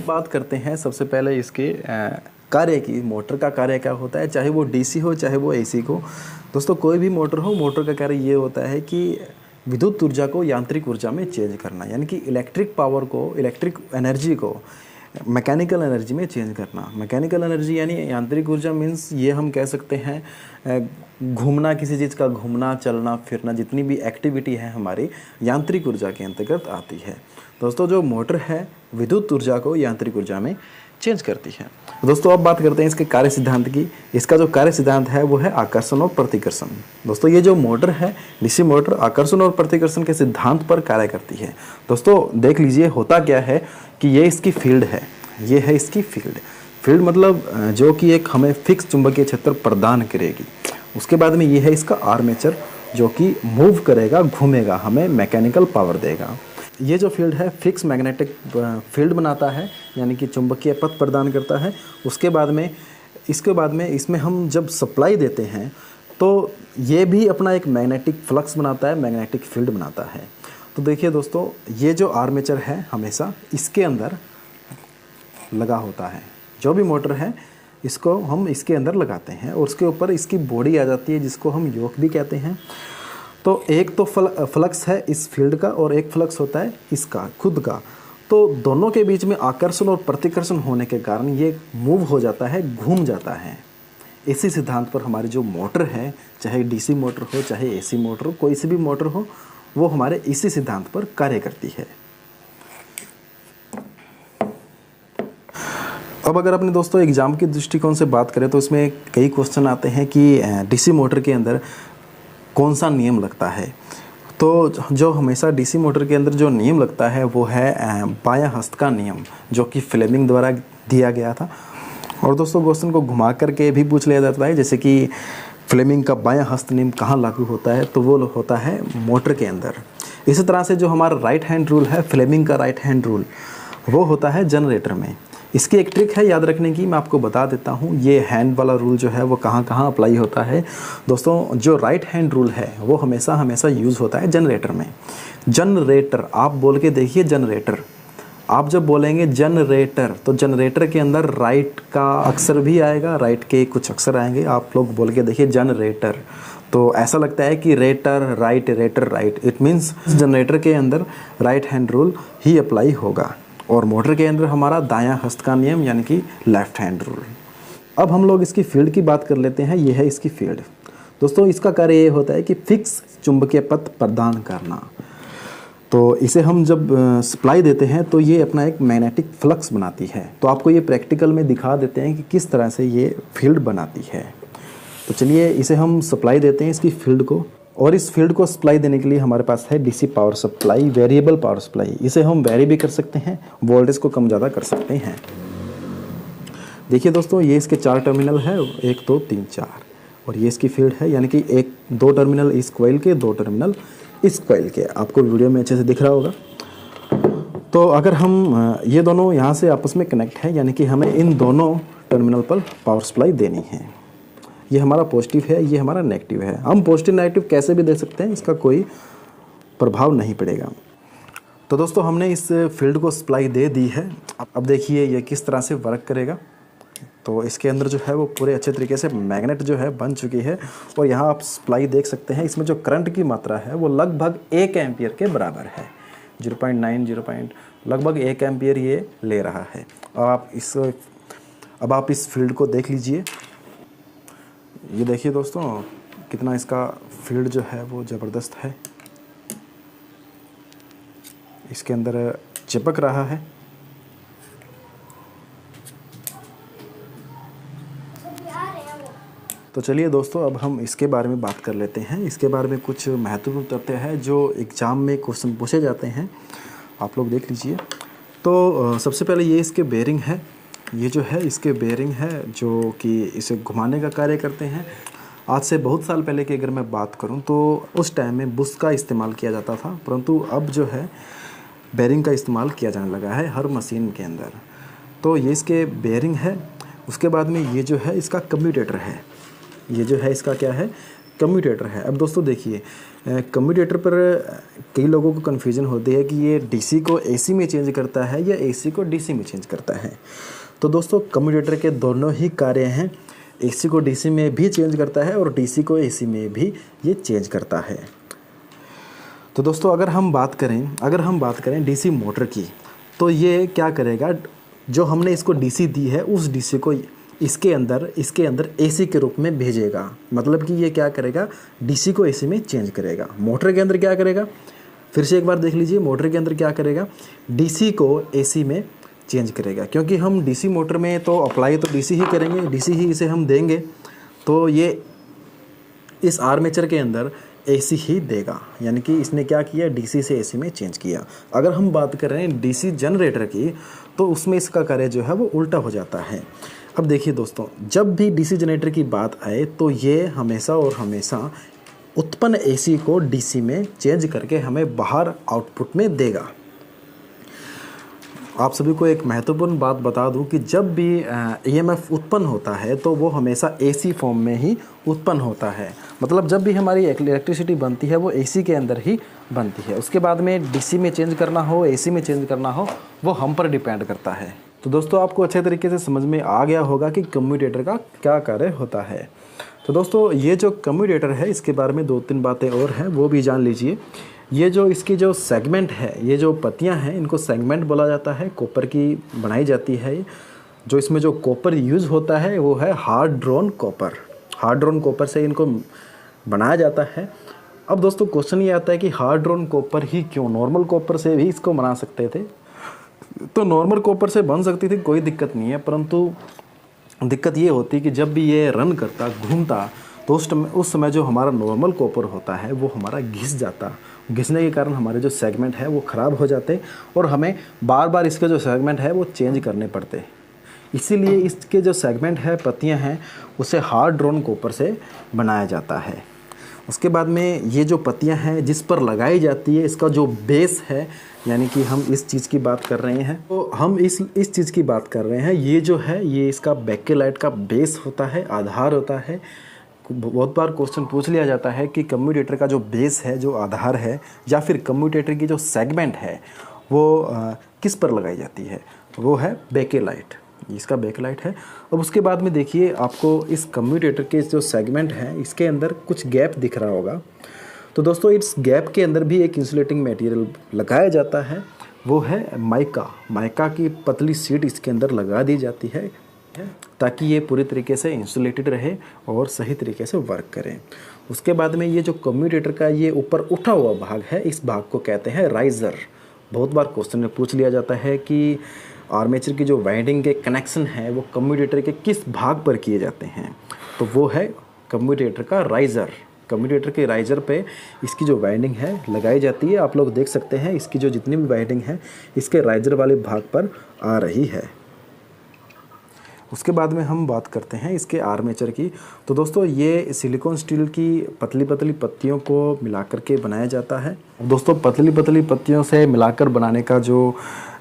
बात करते हैं सबसे पहले इसके कार्य की। मोटर का कार्य क्या होता है, चाहे वो डीसी हो चाहे वो एसी हो। दोस्तों कोई भी मोटर हो, मोटर का कार्य ये होता है कि विद्युत ऊर्जा को यांत्रिक ऊर्जा में चेंज करना, यानी कि इलेक्ट्रिक पावर को, इलेक्ट्रिक एनर्जी को मैकेनिकल एनर्जी में चेंज करना। मैकेनिकल एनर्जी यानी यांत्रिक ऊर्जा मीन्स ये हम कह सकते हैं घूमना, किसी चीज़ का घूमना, चलना फिरना, जितनी भी एक्टिविटी है हमारी यांत्रिक ऊर्जा के अंतर्गत आती है। दोस्तों जो मोटर है विद्युत ऊर्जा को यांत्रिक ऊर्जा में चेंज करती है। दोस्तों अब बात करते हैं इसके कार्य सिद्धांत की। इसका जो कार्य सिद्धांत है वो है आकर्षण और प्रतिकर्षण। दोस्तों ये जो मोटर है डीसी मोटर आकर्षण और प्रतिकर्षण के सिद्धांत पर कार्य करती है। दोस्तों देख लीजिए होता क्या है कि ये इसकी फील्ड है, ये है इसकी फील्ड मतलब जो कि एक हमें फिक्स चुंबकीय क्षेत्र प्रदान करेगी। उसके बाद में ये है इसका आर्मेचर जो कि मूव करेगा, घूमेगा, हमें मैकेनिकल पावर देगा। ये जो फील्ड है फिक्स मैग्नेटिक फील्ड बनाता है, यानी कि चुंबकीय पथ प्रदान करता है। उसके बाद में इसमें हम जब सप्लाई देते हैं तो ये भी अपना एक मैग्नेटिक फ्लक्स बनाता है, मैग्नेटिक फील्ड बनाता है। तो देखिए दोस्तों ये जो आर्मेचर है हमेशा इसके अंदर लगा होता है। जो भी मोटर है इसको हम इसके अंदर लगाते हैं और उसके ऊपर इसकी बॉडी आ जाती है जिसको हम योक भी कहते हैं। तो एक तो फ्लक्स है इस फील्ड का और एक फ्लक्स होता है इसका खुद का। तो दोनों के बीच में आकर्षण और प्रतिकर्षण होने के कारण ये मूव हो जाता है, घूम जाता है। इसी सिद्धांत पर हमारी जो मोटर है, चाहे डीसी मोटर हो चाहे एसी मोटर हो, कोई सी भी मोटर हो, वो हमारे इसी सिद्धांत पर कार्य करती है। अब अगर अपने दोस्तों एग्जाम के दृष्टिकोण से बात करें तो इसमें कई क्वेश्चन आते हैं कि डीसी मोटर के अंदर कौन सा नियम लगता है। तो जो हमेशा डीसी मोटर के अंदर जो नियम लगता है वो है बायां हस्त का नियम, जो कि फ्लेमिंग द्वारा दिया गया था। और दोस्तों क्वेश्चन को घुमा करके भी पूछ लिया जाता है, जैसे कि फ्लेमिंग का बायां हस्त नियम कहाँ लागू होता है, तो वो होता है मोटर के अंदर। इसी तरह से जो हमारा राइट हैंड रूल है, फ्लेमिंग का राइट हैंड रूल, वो होता है जनरेटर में। इसकी एक ट्रिक है याद रखने की, मैं आपको बता देता हूँ। ये हैंड वाला रूल जो है वो कहाँ कहाँ अप्लाई होता है। दोस्तों जो राइट हैंड रूल है वो हमेशा यूज़ होता है जनरेटर में। जनरेटर आप बोल के देखिए, जनरेटर। आप जब बोलेंगे जनरेटर तो जनरेटर के अंदर राइट का अक्षर भी आएगा, राइट के कुछ अक्षर आएंगे। आप लोग बोल के देखिए जनरेटर, तो ऐसा लगता है कि rater right, rater right. It means generator के अंदर राइट हैंड रूल ही अप्लाई होगा और मोटर के अंदर हमारा दायां हस्त का नियम यानी कि लेफ्ट हैंड रूल। अब हम लोग इसकी फील्ड की बात कर लेते हैं। ये है इसकी फील्ड। दोस्तों इसका कार्य ये होता है कि फिक्स चुंबकीय पथ प्रदान करना। तो इसे हम जब सप्लाई देते हैं तो ये अपना एक मैग्नेटिक फ्लक्स बनाती है। तो आपको ये प्रैक्टिकल में दिखा देते हैं कि किस तरह से ये फील्ड बनाती है। तो चलिए इसे हम सप्लाई देते हैं इसकी फील्ड को, और इस फील्ड को सप्लाई देने के लिए हमारे पास है DC power supply, variable power supply. इसे हम वेरी भी कर सकते हैं, वोल्टेज को कम ज़्यादा कर सकते हैं। देखिए दोस्तों ये इसके 4 टर्मिनल है, 1 2 3 4, और ये इसकी फील्ड है, यानी कि 2 टर्मिनल इस कॉइल के, 2 टर्मिनल इस कॉइल के। आपको वीडियो में अच्छे से दिख रहा होगा। तो अगर हम ये दोनों यहाँ से आपस में कनेक्ट है, यानी कि हमें इन दोनों टर्मिनल पर पावर सप्लाई देनी है। ये हमारा पॉजिटिव है, ये हमारा नेगेटिव है। हम पॉजिटिव नेगेटिव कैसे भी दे सकते हैं, इसका कोई प्रभाव नहीं पड़ेगा। तो दोस्तों हमने इस फील्ड को सप्लाई दे दी है। अब देखिए ये किस तरह से वर्क करेगा। तो इसके अंदर जो है वो पूरे अच्छे तरीके से मैग्नेट जो है बन चुकी है, और यहाँ आप सप्लाई देख सकते हैं। इसमें जो करंट की मात्रा है वो लगभग 1 एम्पियर के बराबर है। 0.9 लगभग 1 एम्पियर ये ले रहा है। अब आप इस फील्ड को देख लीजिए। ये देखिए दोस्तों कितना इसका फील्ड जो है वो ज़बरदस्त है, इसके अंदर चिपक रहा है। तो चलिए दोस्तों अब हम इसके बारे में बात कर लेते हैं। इसके बारे में कुछ महत्वपूर्ण तथ्य है जो एग्ज़ाम में क्वेश्चन पूछे जाते हैं, आप लोग देख लीजिए। तो सबसे पहले ये इसके बेरिंग है। ये जो है इसके बेरिंग है जो कि इसे घुमाने का कार्य करते हैं। आज से बहुत साल पहले की अगर मैं बात करूं तो उस टाइम में बुश का इस्तेमाल किया जाता था, परंतु अब जो है बेरिंग का इस्तेमाल किया जाने लगा है हर मशीन के अंदर। तो ये इसके बेरिंग है। उसके बाद में ये जो है इसका कम्यूटेटर है। ये जो है इसका क्या है, कम्यूटेटर है। अब दोस्तों देखिए कम्यूटेटर पर कई लोगों को कन्फ्यूजन होती है कि ये डीसी को एसी में चेंज करता है या एसी को डीसी में चेंज करता है। तो दोस्तों कम्यूटेटर के दोनों ही कार्य हैं, एसी को डीसी में भी चेंज करता है और डीसी को एसी में भी ये चेंज करता है। तो दोस्तों अगर हम बात करें डीसी मोटर की, तो ये क्या करेगा, जो हमने इसको डीसी दी है उस डीसी को इसके अंदर एसी के रूप में भेजेगा। मतलब कि ये क्या करेगा, डीसी को एसी में चेंज करेगा। मोटर के अंदर क्या करेगा, फिर से एक बार देख लीजिए, मोटर के अंदर क्या करेगा, डीसी को एसी में चेंज करेगा। क्योंकि हम डीसी मोटर में तो अप्लाई तो डीसी ही करेंगे, डीसी ही इसे हम देंगे, तो ये इस आर्मेचर के अंदर एसी ही देगा। यानी कि इसने क्या किया, डीसी से एसी में चेंज किया। अगर हम बात कर रहे हैं डीसी जनरेटर की, तो उसमें इसका कार्य जो है वो उल्टा हो जाता है। अब देखिए दोस्तों, जब भी डीसी जनरेटर की बात आए तो ये हमेशा और हमेशा उत्पन्न एसी को डीसी में चेंज करके हमें बाहर आउटपुट में देगा। आप सभी को एक महत्वपूर्ण बात बता दूं कि जब भी ईएमएफ उत्पन्न होता है तो वो हमेशा एसी फॉर्म में ही उत्पन्न होता है। मतलब जब भी हमारी इलेक्ट्रिसिटी बनती है वो एसी के अंदर ही बनती है। उसके बाद में डीसी में चेंज करना हो, एसी में चेंज करना हो, वो हम पर डिपेंड करता है। तो दोस्तों आपको अच्छे तरीके से समझ में आ गया होगा कि कम्यूटेटर का क्या कार्य होता है। तो दोस्तों ये जो कम्यूटेटर है, इसके बारे में 2-3 बातें और हैं, वो भी जान लीजिए। ये जो इसकी जो सेगमेंट है, ये जो पत्तियां हैं, इनको सेगमेंट बोला जाता है। कॉपर की बनाई जाती है। जो इसमें जो कॉपर यूज़ होता है वो है hard drone copper. Hard drone copper से इनको बनाया जाता है। अब दोस्तों क्वेश्चन ये आता है कि हार्ड ड्रोन कॉपर ही क्यों, नॉर्मल कॉपर से भी इसको बना सकते थे। तो नॉर्मल कॉपर से बन सकती थी, कोई दिक्कत नहीं है, परंतु दिक्कत ये होती कि जब भी ये रन करता, घूमता, तो उस समय जो हमारा नॉर्मल कॉपर होता है वो हमारा घिस जाता। घिसने के कारण हमारे जो सेगमेंट है वो ख़राब हो जाते और हमें बार बार इसके जो सेगमेंट है वो चेंज करने पड़ते। इसीलिए इसके जो सेगमेंट है, पत्तियां हैं, उसे हार्ड ड्रोन कॉपर से बनाया जाता है। उसके बाद में ये जो पत्तियां हैं जिस पर लगाई जाती है, इसका जो बेस है, यानी कि हम इस चीज़ की बात कर रहे हैं, तो हम इस चीज़ की बात कर रहे हैं। ये जो है ये इसका बैकेलाइट का बेस होता है, आधार होता है। बहुत बार क्वेश्चन पूछ लिया जाता है कि कम्यूटेटर का जो बेस है, जो आधार है, या फिर कम्यूटेटर की जो सेगमेंट है वो किस पर लगाई जाती है, वो है बैकेलाइट। इसका बैकलाइट है। अब उसके बाद में देखिए, आपको इस कम्यूटेटर के जो सेगमेंट है इसके अंदर कुछ गैप दिख रहा होगा। तो दोस्तों इस गैप के अंदर भी एक इंसुलेटिंग मटेरियल लगाया जाता है, वो है माइका। माइका की पतली शीट इसके अंदर लगा दी जाती है ताकि ये पूरी तरीके से इंसुलेटेड रहे और सही तरीके से वर्क करें। उसके बाद में ये जो कम्यूटेटर का ये ऊपर उठा हुआ भाग है, इस भाग को कहते हैं राइज़र। बहुत बार क्वेश्चन में पूछ लिया जाता है कि आर्मेचर की जो वाइंडिंग के कनेक्शन है वो कम्यूटेटर के किस भाग पर किए जाते हैं, तो वो है कम्यूटेटर का राइज़र। कम्यूटेटर के राइज़र पे इसकी जो वाइंडिंग है लगाई जाती है। आप लोग देख सकते हैं इसकी जो जितनी भी वाइंडिंग है इसके राइज़र वाले भाग पर आ रही है। उसके बाद में हम बात करते हैं इसके आर्मेचर की। तो दोस्तों ये सिलिकॉन स्टील की पतली पतली पत्तियों को मिलाकर के बनाया जाता है। दोस्तों पतली पतली पत्तियों से मिलाकर बनाने का जो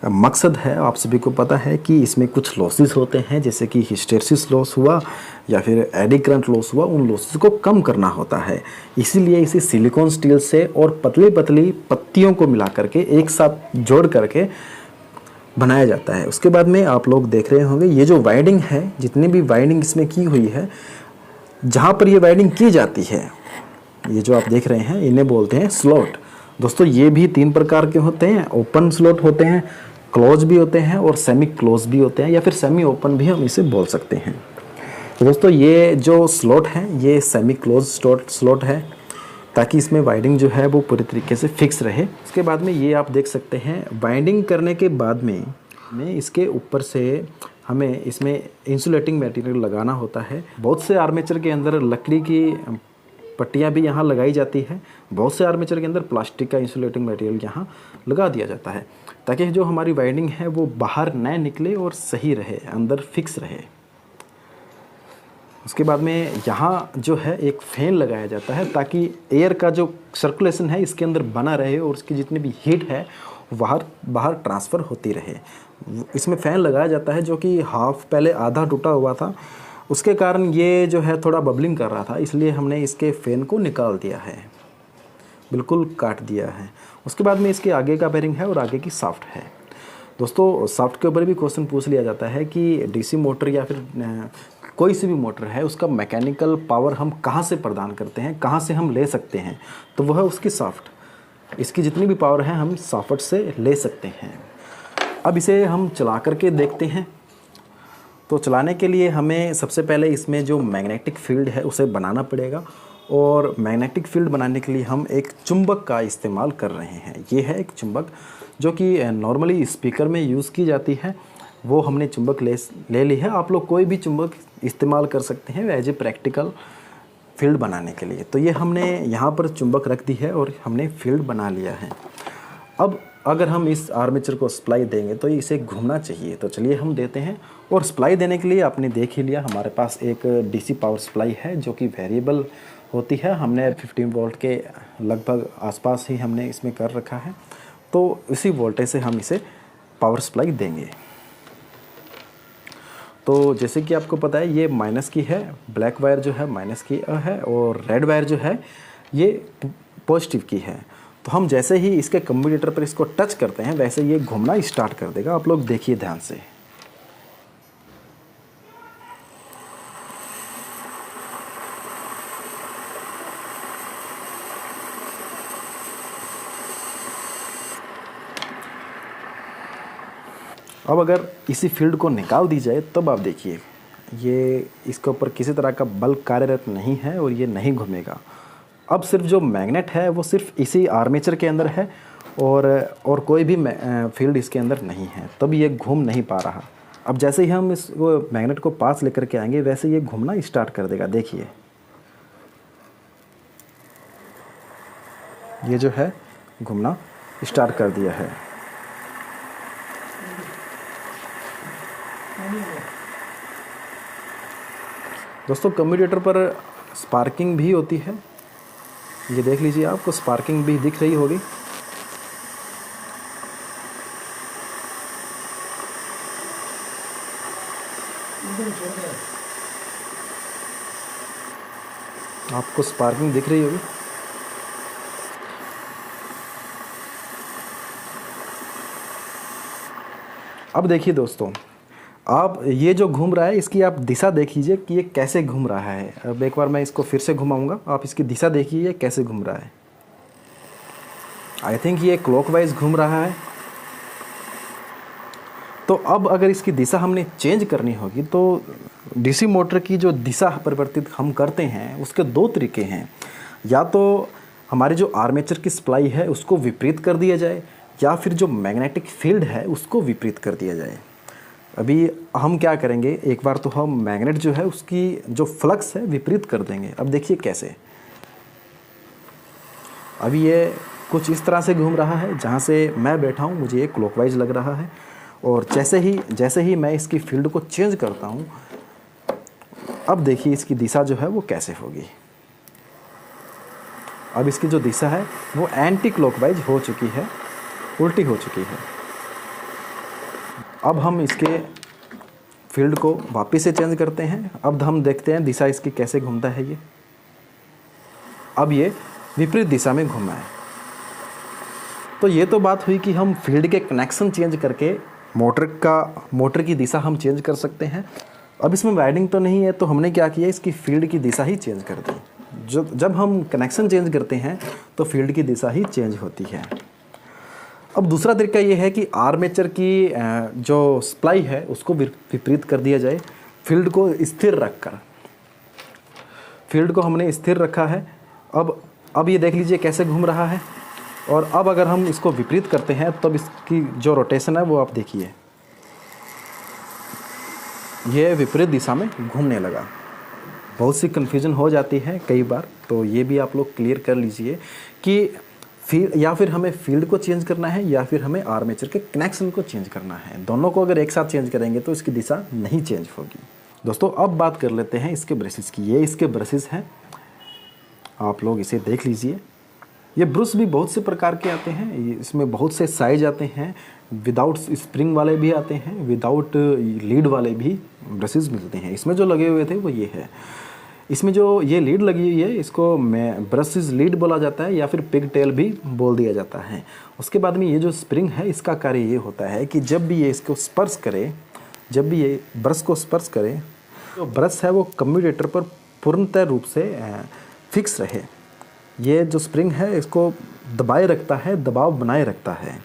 मकसद है आप सभी को पता है कि इसमें कुछ लॉसेस होते हैं, जैसे कि हिस्टेरेसिस लॉस हुआ या फिर एडी करंट लॉस हुआ, उन लॉसेस को कम करना होता है। इसीलिए इसे सिलिकॉन स्टील से और पतली पतली पत्तियों को मिला करके एक साथ जोड़ करके बनाया जाता है। उसके बाद में आप लोग देख रहे होंगे ये जो वाइंडिंग है, जितनी भी वाइंडिंग इसमें की हुई है, जहाँ पर ये वाइंडिंग की जाती है, ये जो आप देख रहे हैं इन्हें बोलते हैं स्लॉट। दोस्तों ये भी 3 प्रकार के होते हैं, ओपन स्लॉट होते हैं, क्लोज भी होते हैं और सेमी क्लोज भी होते हैं, या फिर सेमी ओपन भी हम इसे बोल सकते हैं। तो दोस्तों ये जो स्लॉट है ये सेमी क्लोज स्लॉट है, ताकि इसमें वाइंडिंग जो है वो पूरी तरीके से फिक्स रहे। उसके बाद में ये आप देख सकते हैं वाइंडिंग करने के बाद में इसके ऊपर से हमें इसमें इंसुलेटिंग मटेरियल लगाना होता है। बहुत से आर्मेचर के अंदर लकड़ी की पट्टियाँ भी यहाँ लगाई जाती है, बहुत से आर्मेचर के अंदर प्लास्टिक का इंसुलेटिंग मटेरियल यहाँ लगा दिया जाता है, ताकि जो हमारी वाइंडिंग है वो बाहर न निकले और सही रहे, अंदर फिक्स रहे। उसके बाद में यहाँ जो है एक फ़ैन लगाया जाता है, ताकि एयर का जो सर्कुलेशन है इसके अंदर बना रहे और उसकी जितनी भी हीट है बाहर ट्रांसफ़र होती रहे। इसमें फ़ैन लगाया जाता है जो कि पहले आधा टूटा हुआ था, उसके कारण ये जो है थोड़ा बबलिंग कर रहा था, इसलिए हमने इसके फ़ैन को निकाल दिया है। बिल्कुल काट दिया है। उसके बाद में इसके आगे का बेरिंग है और आगे की शाफ्ट है। दोस्तों शाफ्ट के ऊपर भी क्वेश्चन पूछ लिया जाता है कि डीसी मोटर या फिर कोई सी भी मोटर है उसका मैकेनिकल पावर हम कहाँ से प्रदान करते हैं, कहाँ से हम ले सकते हैं, तो वह उसकी शाफ्ट, इसकी जितनी भी पावर है हम शाफ्ट से ले सकते हैं। अब इसे हम चला करके देखते हैं। तो चलाने के लिए हमें सबसे पहले इसमें जो मैग्नेटिक फील्ड है उसे बनाना पड़ेगा, और मैग्नेटिक फील्ड बनाने के लिए हम एक चुंबक का इस्तेमाल कर रहे हैं। ये है एक चुंबक जो कि नॉर्मली स्पीकर में यूज़ की जाती है, वो हमने चुंबक ले ली है। आप लोग कोई भी चुंबक इस्तेमाल कर सकते हैं एज ए प्रैक्टिकल फील्ड बनाने के लिए। तो ये हमने यहाँ पर चुंबक रख दी है और हमने फील्ड बना लिया है। अब अगर हम इस आर्मेचर को सप्लाई देंगे तो इसे घूमना चाहिए, तो चलिए हम देते हैं। और सप्लाई देने के लिए आपने देख ही लिया, हमारे पास एक डीसी पावर सप्लाई है जो कि वेरिएबल होती है। हमने 15 वोल्ट के लगभग आसपास ही हमने इसमें कर रखा है, तो इसी वोल्टेज से हम इसे पावर सप्लाई देंगे। तो जैसे कि आपको पता है ये माइनस की है, ब्लैक वायर जो है माइनस की है, और रेड वायर जो है ये पॉजिटिव की है। तो हम जैसे ही इसके कम्यूटेटर पर इसको टच करते हैं वैसे ये घूमना स्टार्ट कर देगा। आप लोग देखिए ध्यान से। अब अगर इसी फील्ड को निकाल दी जाए तब आप देखिए, ये इसके ऊपर किसी तरह का बल कार्यरत नहीं है और ये नहीं घूमेगा। अब सिर्फ जो मैग्नेट है वो सिर्फ इसी आर्मेचर के अंदर है, और कोई भी फील्ड इसके अंदर नहीं है, तब ये घूम नहीं पा रहा। अब जैसे ही हम इस मैग्नेट को पास लेकर के आएंगे वैसे ये घूमना स्टार्ट कर देगा। देखिए ये जो है घूमना स्टार्ट कर दिया है। दोस्तों कम्यूटेटर पर स्पार्किंग भी होती है, ये देख लीजिए, आपको स्पार्किंग भी दिख रही होगी। आपको स्पार्किंग दिख रही होगी। अब देखिए दोस्तों, आप ये जो घूम रहा है इसकी आप दिशा देख लीजिए कि ये कैसे घूम रहा है। अब एक बार मैं इसको फिर से घुमाऊंगा, आप इसकी दिशा देखिए कैसे घूम रहा है। आई थिंक ये क्लॉकवाइज घूम रहा है। तो अब अगर इसकी दिशा हमने चेंज करनी होगी तो डीसी मोटर की जो दिशा परिवर्तित हम करते हैं उसके दो तरीके हैं। या तो हमारी जो आर्मेचर की सप्लाई है उसको विपरीत कर दिया जाए, या फिर जो मैग्नेटिक फील्ड है उसको विपरीत कर दिया जाए। अभी हम क्या करेंगे, एक बार तो हम मैग्नेट जो है उसकी जो फ्लक्स है विपरीत कर देंगे। अब देखिए कैसे, अभी ये कुछ इस तरह से घूम रहा है, जहाँ से मैं बैठा हूँ मुझे ये क्लॉकवाइज लग रहा है, और जैसे ही मैं इसकी फील्ड को चेंज करता हूँ, अब देखिए इसकी दिशा जो है वो कैसे होगी। अब इसकी जो दिशा है वो एंटी क्लॉकवाइज हो चुकी है, उल्टी हो चुकी है। अब हम इसके फील्ड को वापस से चेंज करते हैं। अब हम देखते हैं दिशा इसकी कैसे घूमता है। ये अब ये विपरीत दिशा में घूमा है। तो ये तो बात हुई कि हम फील्ड के कनेक्शन चेंज करके मोटर की दिशा हम चेंज कर सकते हैं। अब इसमें वायरिंग तो नहीं है, तो हमने क्या किया, इसकी फील्ड की दिशा ही चेंज कर दी। जब हम कनेक्शन चेंज करते हैं तो फील्ड की दिशा ही चेंज होती है। अब दूसरा तरीका ये है कि आर्मेचर की जो सप्लाई है उसको विपरीत कर दिया जाए। फील्ड को स्थिर रखकर, फील्ड को हमने स्थिर रखा है। अब ये देख लीजिए कैसे घूम रहा है। और अब अगर हम इसको विपरीत करते हैं तब इसकी जो रोटेशन है वो आप देखिए, ये विपरीत दिशा में घूमने लगा। बहुत सी कन्फ्यूजन हो जाती है कई बार, तो ये भी आप लोग क्लियर कर लीजिए कि या फिर हमें फील्ड को चेंज करना है या फिर हमें आर्मेचर के कनेक्शन को चेंज करना है। दोनों को अगर एक साथ चेंज करेंगे तो इसकी दिशा नहीं चेंज होगी। दोस्तों अब बात कर लेते हैं इसके ब्रशेस की। ये इसके ब्रशेस हैं, आप लोग इसे देख लीजिए। ये ब्रश भी बहुत से प्रकार के आते हैं, इसमें बहुत से साइज आते हैं। विदाउट स्प्रिंग वाले भी आते हैं, विदाउट लीड वाले भी ब्रशेस मिलते हैं। इसमें जो लगे हुए थे वो ये है। इसमें जो ये लीड लगी हुई है इसको ब्रशेस लीड बोला जाता है या फिर पिग टेल भी बोल दिया जाता है। उसके बाद में ये जो स्प्रिंग है इसका कार्य ये होता है कि जब भी ये इसको स्पर्श करे, जब भी ये ब्रश को स्पर्श करे तो ब्रश है वो कम्यूटेटर पर पूर्णतः रूप से फिक्स रहे। ये जो स्प्रिंग है इसको दबाए रखता है, दबाव बनाए रखता है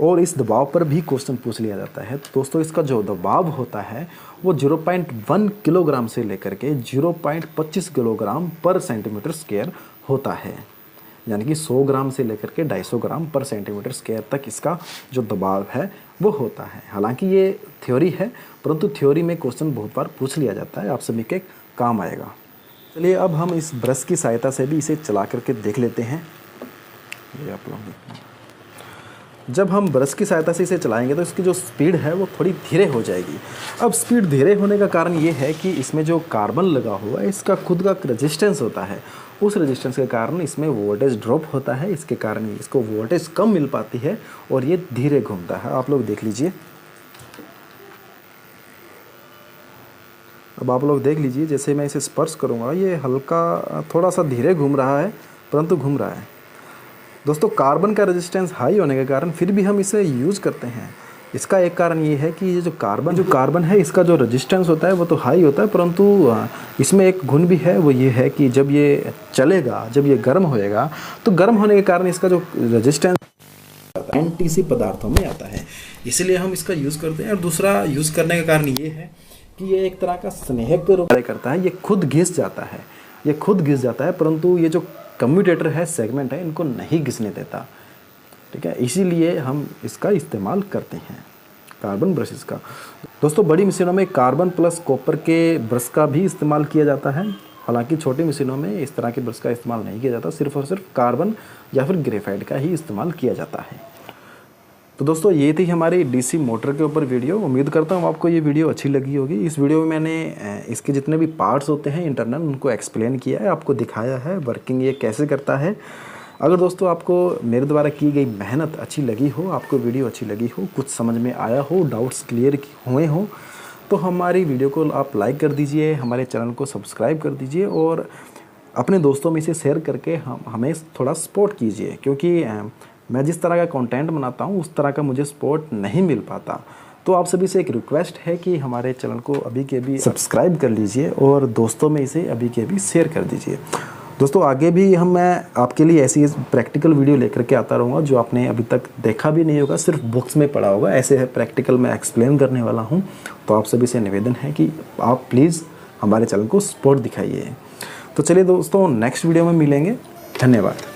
और इस दबाव पर भी क्वेश्चन पूछ लिया जाता है। तो दोस्तों इसका जो दबाव होता है वो 0.1 किलोग्राम से लेकर के 0.25 किलोग्राम पर सेंटीमीटर स्क्वायर होता है, यानी कि 100 ग्राम से लेकर के 250 ग्राम पर सेंटीमीटर स्क्वायर तक इसका जो दबाव है वो होता है। हालांकि ये थ्योरी है, परंतु थ्योरी में क्वेश्चन बहुत बार पूछ लिया जाता है, आप सभी के काम आएगा। चलिए अब हम इस ब्रश की सहायता से भी इसे चला करके देख लेते हैं। ये आप लोग जब हम ब्रश की सहायता से इसे चलाएंगे तो इसकी जो स्पीड है वो थोड़ी धीरे हो जाएगी। अब स्पीड धीरे होने का कारण ये है कि इसमें जो कार्बन लगा हुआ है इसका खुद का रेजिस्टेंस होता है, उस रेजिस्टेंस के कारण इसमें वोल्टेज ड्रॉप होता है, इसके कारण इसको वोल्टेज कम मिल पाती है और ये धीरे घूमता है। आप लोग देख लीजिए, अब आप लोग देख लीजिए जैसे मैं इसे स्पर्श करूँगा ये हल्का थोड़ा सा धीरे घूम रहा है, परंतु घूम रहा है। दोस्तों कार्बन का रेजिस्टेंस हाई होने के कारण फिर भी हम इसे यूज़ करते हैं। इसका एक कारण ये है कि ये जो कार्बन है इसका जो रेजिस्टेंस होता है वो तो हाई होता है, परंतु इसमें एक गुण भी है, वो ये है कि जब ये चलेगा, जब ये गर्म होएगा तो गर्म होने के कारण इसका जो रेजिस्टेंस एनटीसी पदार्थों में आता है, इसलिए हम इसका यूज़ करते हैं। और दूसरा यूज़ करने का कारण ये है कि ये एक तरह का स्नेहक के रूप में करता है, ये खुद घिस जाता है, ये खुद घिस जाता है, परंतु ये जो कम्यूटेटर है, सेगमेंट है, इनको नहीं घिसने देता। ठीक है, इसीलिए हम इसका इस्तेमाल करते हैं कार्बन ब्रशेस का। दोस्तों बड़ी मशीनों में कार्बन प्लस कॉपर के ब्रश का भी इस्तेमाल किया जाता है, हालांकि छोटी मशीनों में इस तरह के ब्रश का इस्तेमाल नहीं किया जाता, सिर्फ और सिर्फ कार्बन या फिर ग्रेफाइट का ही इस्तेमाल किया जाता है। तो दोस्तों ये थी हमारी डीसी मोटर के ऊपर वीडियो। उम्मीद करता हूँ आपको ये वीडियो अच्छी लगी होगी। इस वीडियो में मैंने इसके जितने भी पार्ट्स होते हैं इंटरनल उनको एक्सप्लेन किया है, आपको दिखाया है वर्किंग ये कैसे करता है। अगर दोस्तों आपको मेरे द्वारा की गई मेहनत अच्छी लगी हो, आपको वीडियो अच्छी लगी हो, कुछ समझ में आया हो, डाउट्स क्लियर हुए हों, तो हमारी वीडियो को आप लाइक कर दीजिए, हमारे चैनल को सब्सक्राइब कर दीजिए और अपने दोस्तों में इसे शेयर करके हमें थोड़ा सपोर्ट कीजिए, क्योंकि मैं जिस तरह का कंटेंट बनाता हूँ उस तरह का मुझे सपोर्ट नहीं मिल पाता। तो आप सभी से एक रिक्वेस्ट है कि हमारे चैनल को अभी के अभी सब्सक्राइब कर लीजिए और दोस्तों में इसे अभी के अभी शेयर कर दीजिए। दोस्तों आगे भी मैं आपके लिए ऐसी प्रैक्टिकल वीडियो लेकर के आता रहूँगा जो आपने अभी तक देखा भी नहीं होगा, सिर्फ बुक्स में पढ़ा होगा, ऐसे है प्रैक्टिकल मैं एक्सप्लेन करने वाला हूँ। तो आप सभी से निवेदन है कि आप प्लीज़ हमारे चैनल को सपोर्ट दिखाइए। तो चलिए दोस्तों नेक्स्ट वीडियो में मिलेंगे, धन्यवाद।